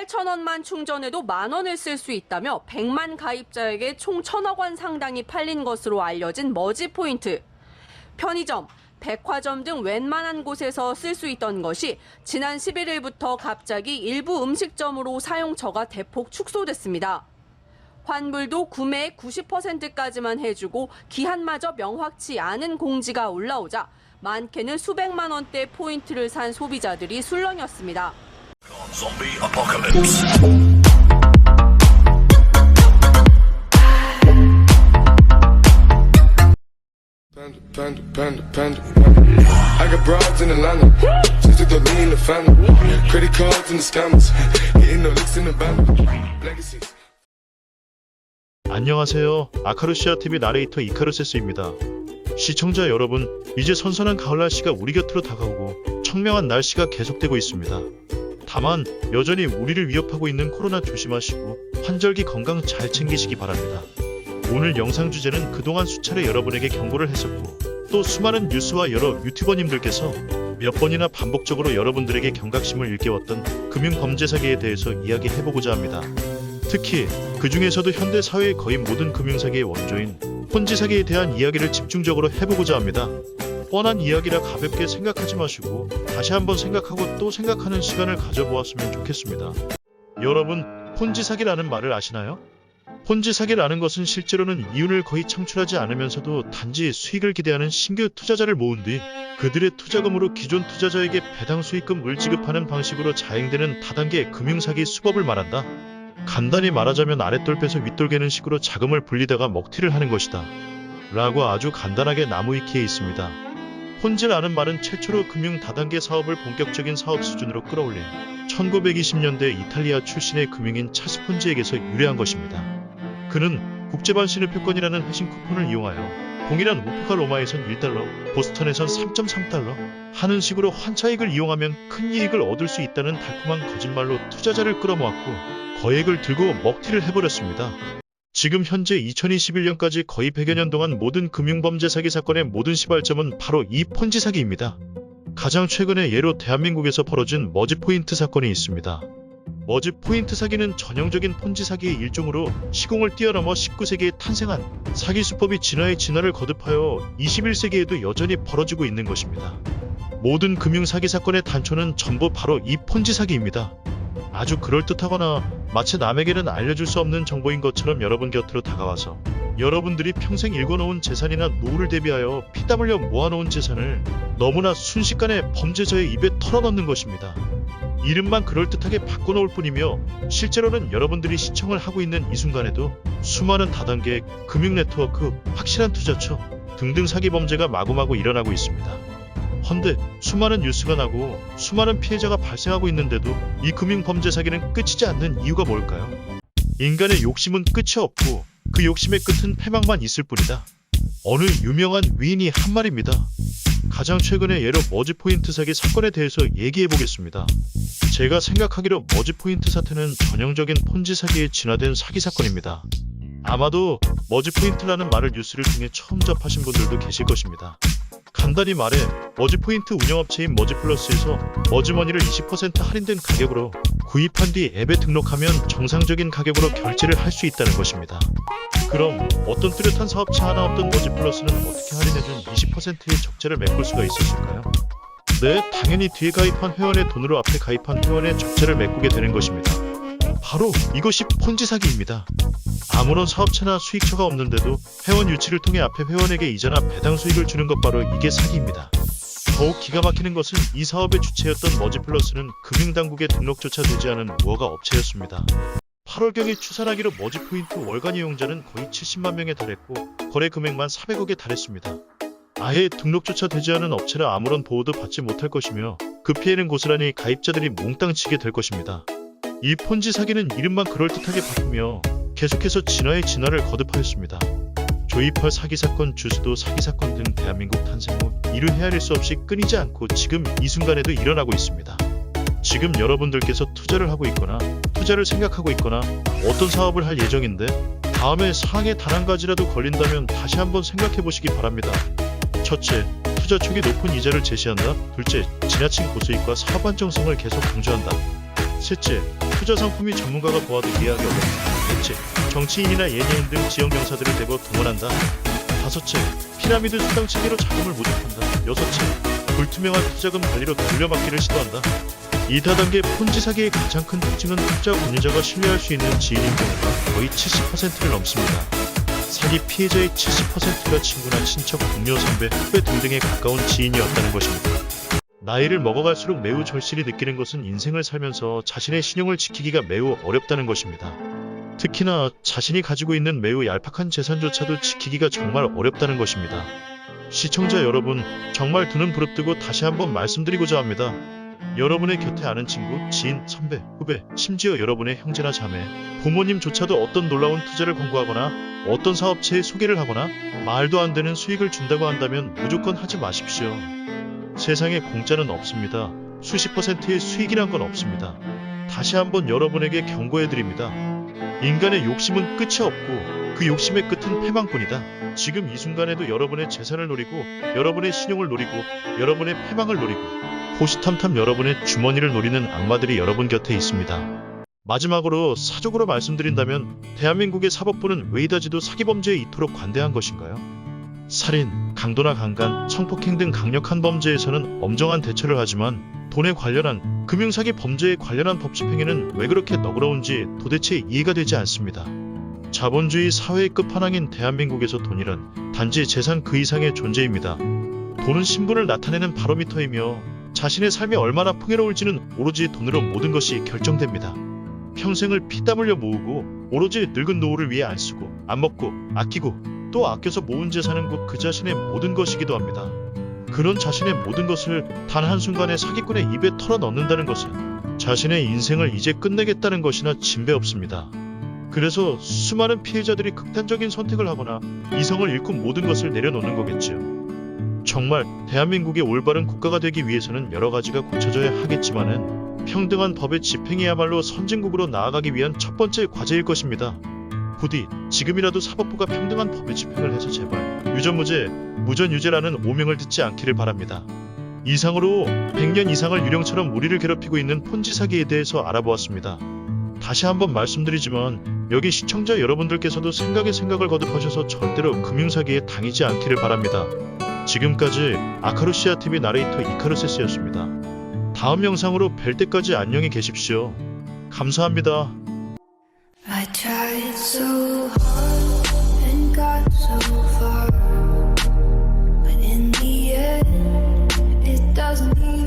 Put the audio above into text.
1,000원만 충전해도 10,000원을 쓸 수 있다며 100만 가입자에게 총 1,000억 원 상당이 팔린 것으로 알려진 머지포인트. 편의점, 백화점 등 웬만한 곳에서 쓸 수 있던 것이 지난 11일부터 갑자기 일부 음식점으로 사용처가 대폭 축소됐습니다. 환불도 구매의 90%까지만 해주고 기한마저 명확치 않은 공지가 올라오자 많게는 수백만 원대 포인트를 산 소비자들이 술렁였습니다. Zombie apocalypse. Panda. I got broads in Atlanta. Just to throw me in the family. Credit cards and the scammers. Hitting the licks in the band. Legacies. 안녕하세요. 아카루시아TV 나레이터 이카루세스입니다. 시청자 여러분, 이제 선선한 가을 날씨가 우리 곁으로 다가오고 청명한 날씨가 계속되고 있습니다. 다만 여전히 우리를 위협하고 있는 코로나 조심하시고 환절기 건강 잘 챙기시기 바랍니다. 오늘 영상 주제는 그동안 수차례 여러분에게 경고를 했었고 또 수많은 뉴스와 여러 유튜버님들께서 몇 번이나 반복적으로 여러분들에게 경각심을 일깨웠던 금융범죄 사기에 대해서 이야기해보고자 합니다. 특히 그 중에서도 현대 사회의 거의 모든 금융사기의 원조인 폰지 사기에 대한 이야기를 집중적으로 해보고자 합니다. 뻔한 이야기라 가볍게 생각하지 마시고 다시 한번 생각하고 또 생각하는 시간을 가져보았으면 좋겠습니다. 여러분, 폰지 사기라는 말을 아시나요? 폰지 사기라는 것은 실제로는 이윤을 거의 창출하지 않으면서도 단지 수익을 기대하는 신규 투자자를 모은 뒤 그들의 투자금으로 기존 투자자에게 배당 수익금을 지급하는 방식으로 자행되는 다단계 금융사기 수법을 말한다. 간단히 말하자면 아랫돌 빼서 윗돌 개는 식으로 자금을 불리다가 먹튀를 하는 것이다. 라고 아주 간단하게 나무위키에 있습니다. 폰지라는 말은 최초로 금융 다단계 사업을 본격적인 사업 수준으로 끌어올린 1920년대 이탈리아 출신의 금융인 차스 폰지에게서 유래한 것입니다. 그는 국제반 신우표권이라는 회신 쿠폰을 이용하여 동일한 우표가 로마에선 1달러, 보스턴에선 3.3달러 하는 식으로 환차익을 이용하면 큰 이익을 얻을 수 있다는 달콤한 거짓말로 투자자를 끌어모았고 거액을 들고 먹튀를 해버렸습니다. 지금 현재 2021년까지 거의 100여 년 동안 모든 금융범죄 사기 사건의 모든 시발점은 바로 이 폰지 사기입니다. 가장 최근의 예로 대한민국에서 벌어진 머지포인트 사건이 있습니다. 머지포인트 사기는 전형적인 폰지 사기의 일종으로 시공을 뛰어넘어 19세기에 탄생한 사기 수법이 진화의 진화를 거듭하여 21세기에도 여전히 벌어지고 있는 것입니다. 모든 금융 사기 사건의 단초는 전부 바로 이 폰지 사기입니다. 아주 그럴듯하거나 마치 남에게는 알려줄 수 없는 정보인 것처럼 여러분 곁으로 다가와서 여러분들이 평생 일궈놓은 재산이나 노후를 대비하여 피땀 흘려 모아놓은 재산을 너무나 순식간에 범죄자의 입에 털어넣는 것입니다. 이름만 그럴듯하게 바꿔놓을 뿐이며 실제로는 여러분들이 시청을 하고 있는 이 순간에도 수많은 다단계, 금융 네트워크, 확실한 투자처 등등 사기 범죄가 마구마구 일어나고 있습니다. 헌데 수많은 뉴스가 나고 수많은 피해자가 발생하고 있는데도 이 금융범죄 사기는 끝이지 않는 이유가 뭘까요? 인간의 욕심은 끝이 없고 그 욕심의 끝은 패망만 있을 뿐이다. 어느 유명한 위인이 한 말입니다. 가장 최근의 예로 머지포인트 사기 사건에 대해서 얘기해보겠습니다. 제가 생각하기로 머지포인트 사태는 전형적인 폰지 사기에 진화된 사기 사건입니다. 아마도 머지포인트라는 말을 뉴스를 통해 처음 접하신 분들도 계실 것입니다. 간단히 말해 머지포인트 운영업체인 머지플러스에서 머지머니를 20% 할인된 가격으로 구입한 뒤 앱에 등록하면 정상적인 가격으로 결제를 할 수 있다는 것입니다. 그럼 어떤 뚜렷한 사업체 하나 없던 머지플러스는 어떻게 할인해준 20%의 적자를 메꿀 수가 있었을까요? 네, 당연히 뒤에 가입한 회원의 돈으로 앞에 가입한 회원의 적자를 메꾸게 되는 것입니다. 바로 이것이 폰지 사기입니다. 아무런 사업체나 수익처가 없는데도 회원 유치를 통해 앞에 회원에게 이자나 배당 수익을 주는 것 바로 이게 사기입니다. 더욱 기가 막히는 것은 이 사업의 주체였던 머지플러스는 금융당국에 등록조차 되지 않은 무허가 업체였습니다. 8월경에 추산하기로 머지포인트 월간 이용자는 거의 70만 명에 달했고 거래 금액만 400억에 달했습니다. 아예 등록조차 되지 않은 업체라 아무런 보호도 받지 못할 것이며 그 피해는 고스란히 가입자들이 몽땅 지게 될 것입니다. 이 폰지 사기는 이름만 그럴듯하게 바꾸며 계속해서 진화의 진화를 거듭하였습니다. 조이펄 사기사건, 주수도 사기사건 등 대한민국 탄생 후 이루 헤아릴 수 없이 끊이지 않고 지금 이 순간에도 일어나고 있습니다. 지금 여러분들께서 투자를 하고 있거나 투자를 생각하고 있거나 어떤 사업을 할 예정인데 다음에 상황에 단 한 가지라도 걸린다면 다시 한번 생각해 보시기 바랍니다. 첫째, 투자 초기 높은 이자를 제시한다. 둘째, 지나친 고수익과 사업 안정성을 계속 강조한다. 셋째, 투자 상품이 전문가가 보아도 이해하기 어렵다. 넷째, 정치인이나 예능인 등 지역 명사들을 대거 동원한다. 다섯째, 피라미드 수당 체계로 자금을 모집한다. 여섯째, 불투명한 투자금 관리로 돌려막기를 시도한다. 이 다단계 폰지 사기의 가장 큰 특징은 투자 권유자가 신뢰할 수 있는 지인인 경우가 거의 70%를 넘습니다. 사기 피해자의 70%가 친구나 친척, 동료, 선배, 후배 등등에 가까운 지인이었다는 것입니다. 나이를 먹어갈수록 매우 절실히 느끼는 것은 인생을 살면서 자신의 신용을 지키기가 매우 어렵다는 것입니다. 특히나 자신이 가지고 있는 매우 얄팍한 재산조차도 지키기가 정말 어렵다는 것입니다. 시청자 여러분, 정말 두 눈 부릅뜨고 다시 한번 말씀드리고자 합니다. 여러분의 곁에 아는 친구, 지인, 선배, 후배, 심지어 여러분의 형제나 자매, 부모님조차도 어떤 놀라운 투자를 권고하거나 어떤 사업체에 소개를 하거나 말도 안 되는 수익을 준다고 한다면 무조건 하지 마십시오. 세상에 공짜는 없습니다. 수십 %의 수익이란 건 없습니다. 다시 한번 여러분에게 경고해드립니다. 인간의 욕심은 끝이 없고 그 욕심의 끝은 패망뿐이다. 지금 이 순간에도 여러분의 재산을 노리고 여러분의 신용을 노리고 여러분의 패망을 노리고 호시탐탐 여러분의 주머니를 노리는 악마들이 여러분 곁에 있습니다. 마지막으로 사적으로 말씀드린다면 대한민국의 사법부는 왜 이다지도 사기범죄에 이토록 관대한 것인가요? 살인, 강도나 강간, 성폭행 등 강력한 범죄에서는 엄정한 대처를 하지만 돈에 관련한 금융사기 범죄에 관련한 법 집행에는 왜 그렇게 너그러운지 도대체 이해가 되지 않습니다. 자본주의 사회의 끝판왕인 대한민국에서 돈이란 단지 재산 그 이상의 존재입니다. 돈은 신분을 나타내는 바로미터이며 자신의 삶이 얼마나 풍요로울지는 오로지 돈으로 모든 것이 결정됩니다. 평생을 피땀 흘려 모으고 오로지 늙은 노후를 위해 안 쓰고 안 먹고 아끼고 또 아껴서 모은 재산은 곧 그 자신의 모든 것이기도 합니다. 그런 자신의 모든 것을 단 한순간에 사기꾼의 입에 털어넣는다는 것은 자신의 인생을 이제 끝내겠다는 것이나 진배 없습니다. 그래서 수많은 피해자들이 극단적인 선택을 하거나 이성을 잃고 모든 것을 내려놓는 거겠지요. 정말 대한민국의 올바른 국가가 되기 위해서는 여러 가지가 고쳐져야 하겠지만은 평등한 법의 집행이야말로 선진국으로 나아가기 위한 첫 번째 과제일 것입니다. 부디 지금이라도 사법부가 평등한 법의 집행을 해서 제발 유전무죄, 무전유죄라는 오명을 듣지 않기를 바랍니다. 이상으로 100년 이상을 유령처럼 우리를 괴롭히고 있는 폰지 사기에 대해서 알아보았습니다. 다시 한번 말씀드리지만 여기 시청자 여러분들께서도 생각을 거듭하셔서 절대로 금융사기에 당하지 않기를 바랍니다. 지금까지 아카루시아TV 나레이터 이카루세스였습니다. 다음 영상으로 뵐 때까지 안녕히 계십시오. 감사합니다. I tried so hard and got so far, but in the end, it doesn't mean